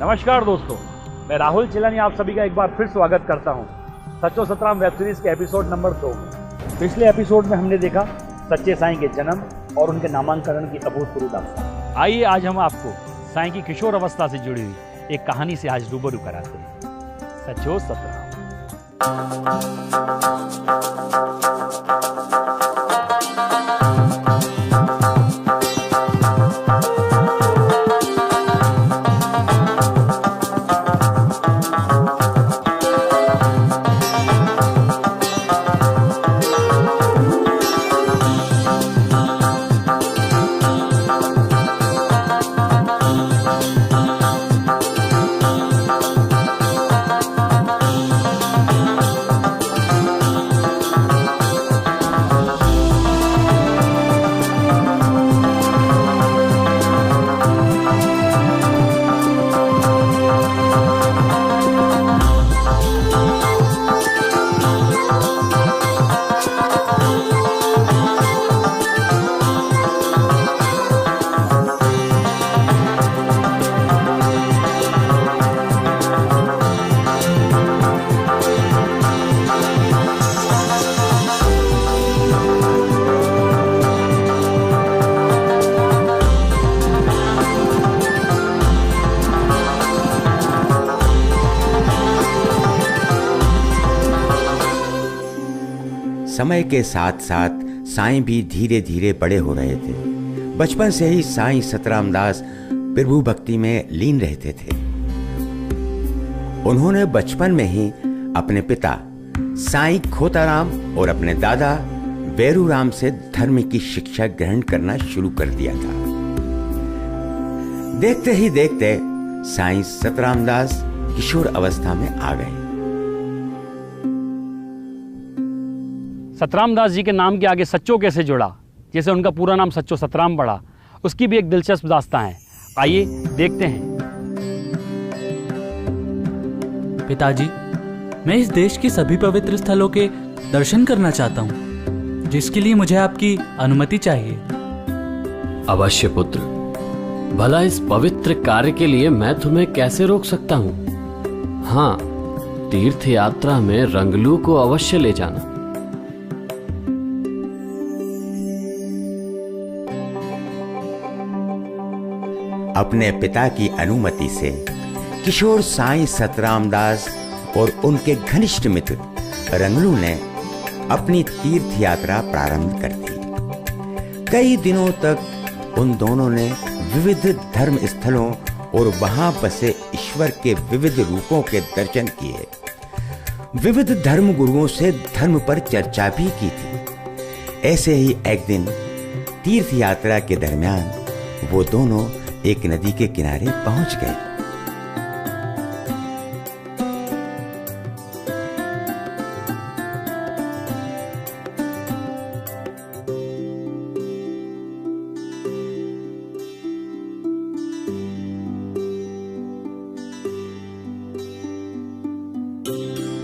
नमस्कार दोस्तों, मैं राहुल चिलानी आप सभी का एक बार फिर स्वागत करता हूं सच्चो सतराम वेब सीरीज के एपिसोड नंबर 2 में। पिछले एपिसोड में हमने देखा सच्चे साईं के जन्म और उनके नामांकन की अभूतपूर्व दास्तान। आइए आज हम आपको साईं की किशोर अवस्था से जुड़ी हुई एक कहानी से आज रूबरू कराते हैं। सच्चो सतराम। समय के साथ साथ साईं भी धीरे धीरे बड़े हो रहे थे। बचपन से ही साईं सतराम दास प्रभु भक्ति में लीन रहते थे। उन्होंने बचपन में ही अपने पिता साईं खोताराम और अपने दादा बैरूराम से धर्म की शिक्षा ग्रहण करना शुरू कर दिया था। देखते ही देखते साईं सतराम दास किशोर अवस्था में आ गए। सतराम दास जी के नाम के आगे सच्चो कैसे जुड़ा, जैसे उनका पूरा नाम सच्चो सतराम पड़ा, उसकी भी एक दिलचस्प दास्तां है। आइए देखते हैं। पिताजी, मैं इस देश के सभी पवित्र स्थलों के दर्शन करना चाहता हूँ, जिसके लिए मुझे आपकी अनुमति चाहिए। अवश्य पुत्र, भला इस पवित्र कार्य के लिए मैं तुम्हें कैसे रोक सकता हूँ। हाँ, तीर्थ यात्रा में रंगलू को अवश्य ले जाना। अपने पिता की अनुमति से किशोर साईं सतराम दास और उनके घनिष्ठ मित्र रंगलू ने अपनी तीर्थ यात्रा प्रारंभ कर दी। कई दिनों तक उन दोनों ने विविध धर्म स्थलों और वहां बसे ईश्वर के विविध रूपों के दर्शन किए। विविध धर्म गुरुओं से धर्म पर चर्चा भी की थी। ऐसे ही एक दिन तीर्थ यात्रा के दरमियान वो दोनों एक नदी के किनारे पहुंच गए।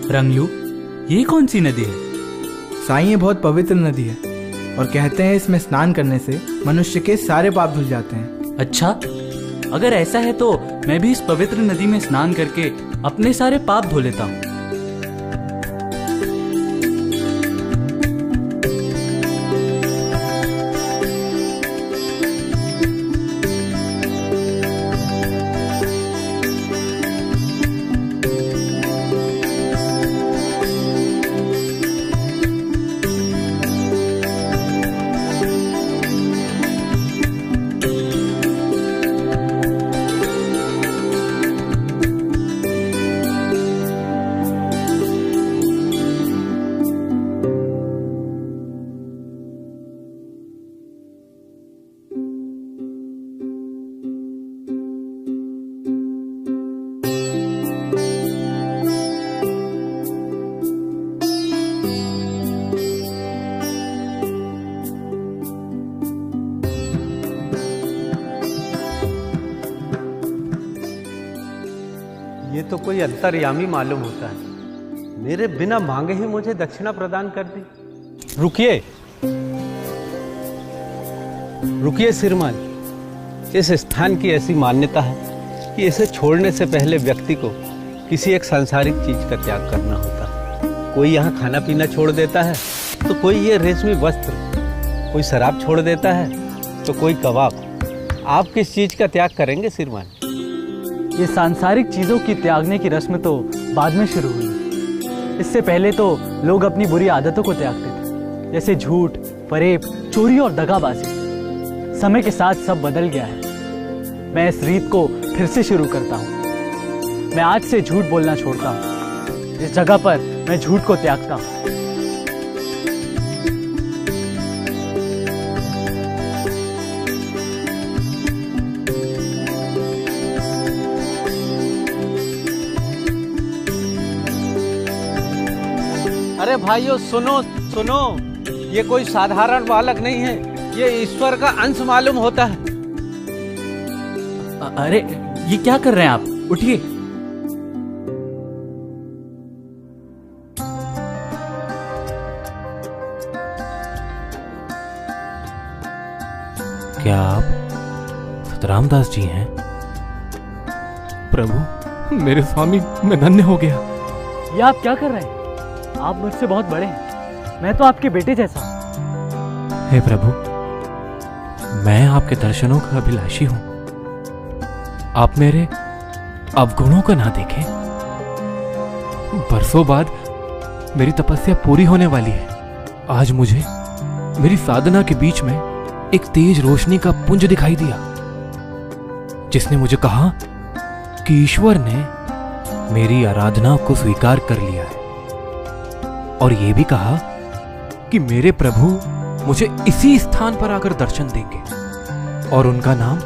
रंगलू, ये कौन सी नदी है? साईं, ये बहुत पवित्र नदी है और कहते हैं इसमें स्नान करने से मनुष्य के सारे पाप धुल जाते हैं। अच्छा, अगर ऐसा है तो मैं भी इस पवित्र नदी में स्नान करके अपने सारे पाप धो लेता हूँ। ये तो कोई अंतर्यामी मालूम होता है, मेरे बिना मांगे ही मुझे दक्षिणा प्रदान कर दी। रुकिए रुकिए श्रीमान, इस स्थान की ऐसी मान्यता है कि इसे छोड़ने से पहले व्यक्ति को किसी एक सांसारिक चीज का त्याग करना होता है। कोई यहाँ खाना पीना छोड़ देता है तो कोई ये रेशमी वस्त्र, कोई शराब छोड़ देता है तो कोई कबाब। आप किस चीज का त्याग करेंगे श्रीमान? ये सांसारिक चीजों की त्यागने की रस्म तो बाद में शुरू हुई। इससे पहले तो लोग अपनी बुरी आदतों को त्यागते थे, जैसे झूठ, फरेब, चोरी और दगाबाजी। समय के साथ सब बदल गया है। मैं इस रीत को फिर से शुरू करता हूँ। मैं आज से झूठ बोलना छोड़ता हूँ। इस जगह पर मैं झूठ को त्यागता हूँ। अरे भाइयों सुनो सुनो, ये कोई साधारण बालक नहीं है, ये ईश्वर का अंश मालूम होता है। अरे ये क्या कर रहे हैं आप? उठिए। क्या आप सतरामदास जी हैं? प्रभु, मेरे स्वामी, मैं धन्य हो गया। ये आप क्या कर रहे हैं? आप मुझसे बहुत बड़े हैं। मैं तो आपके बेटे जैसा हूं। हे प्रभु, मैं आपके दर्शनों का अभिलाषी हूं। आप मेरे अवगुणों को ना देखें। बरसों बाद मेरी तपस्या पूरी होने वाली है। आज मुझे मेरी साधना के बीच में एक तेज रोशनी का पुंज दिखाई दिया, जिसने मुझे कहा कि ईश्वर ने मेरी आराधना को स्वीकार कर लिया है, और यह भी कहा कि मेरे प्रभु मुझे इसी स्थान पर आकर दर्शन देंगे और उनका नाम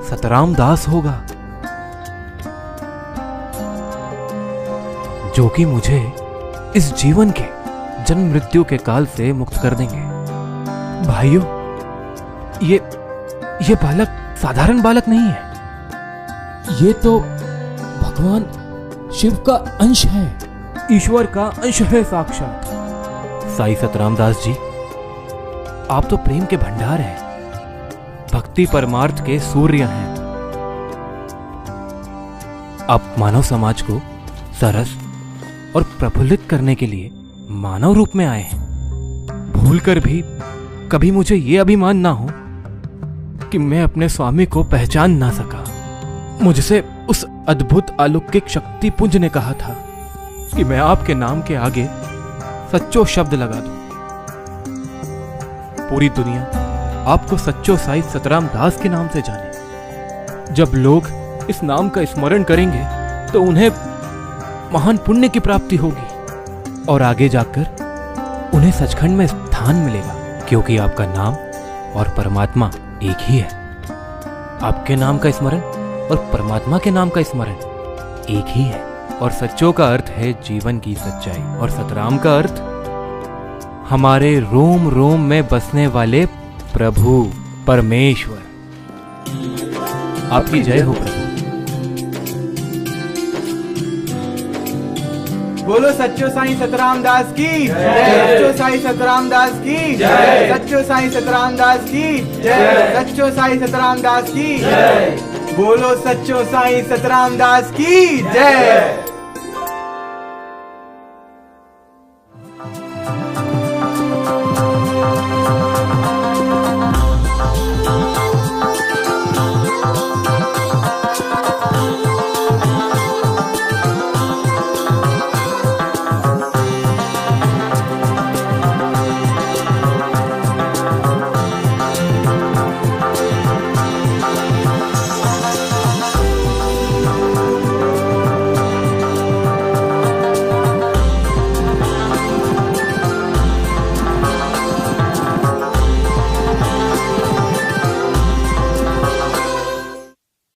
सतराम दास होगा, जो कि मुझे इस जीवन के जन्म मृत्यु के काल से मुक्त कर देंगे। भाइयों, ये बालक साधारण बालक नहीं है। ये तो भगवान शिव का अंश है, ईश्वर का अंश है साक्षात। साईं सतराम दास जी, आप तो प्रेम के भंडार हैं, भक्ति परमार्थ के सूर्य हैं। आप मानव समाज को सरस और प्रफुल्लित करने के लिए मानव रूप में आए हैं। भूलकर भी कभी मुझे यह अभिमान ना हो कि मैं अपने स्वामी को पहचान ना सका। मुझसे उस अद्भुत अलौकिक शक्ति पुंज ने कहा था कि मैं आपके नाम के आगे सच्चो शब्द लगा दूं। पूरी दुनिया आपको सच्चो साईं सतराम दास के नाम से जाने। जब लोग इस नाम का स्मरण करेंगे तो उन्हें महान पुण्य की प्राप्ति होगी और आगे जाकर उन्हें सचखंड में स्थान मिलेगा, क्योंकि आपका नाम और परमात्मा एक ही है। आपके नाम का स्मरण और परमात्मा के नाम का स्मरण एक ही है। और सच्चो का अर्थ है जीवन की सच्चाई, और सतराम का अर्थ हमारे रोम रोम में बसने वाले प्रभु परमेश्वर। आपकी जय हो प्रभु। बोलो सच्चो साईं सतराम दास की जय। सच्चो साईं सतराम दास की जय। सच्चो साईं सतराम दास की जय। सच्चो साईं सतराम दास की जय। बोलो सच्चो साईं सतराम दास की जय।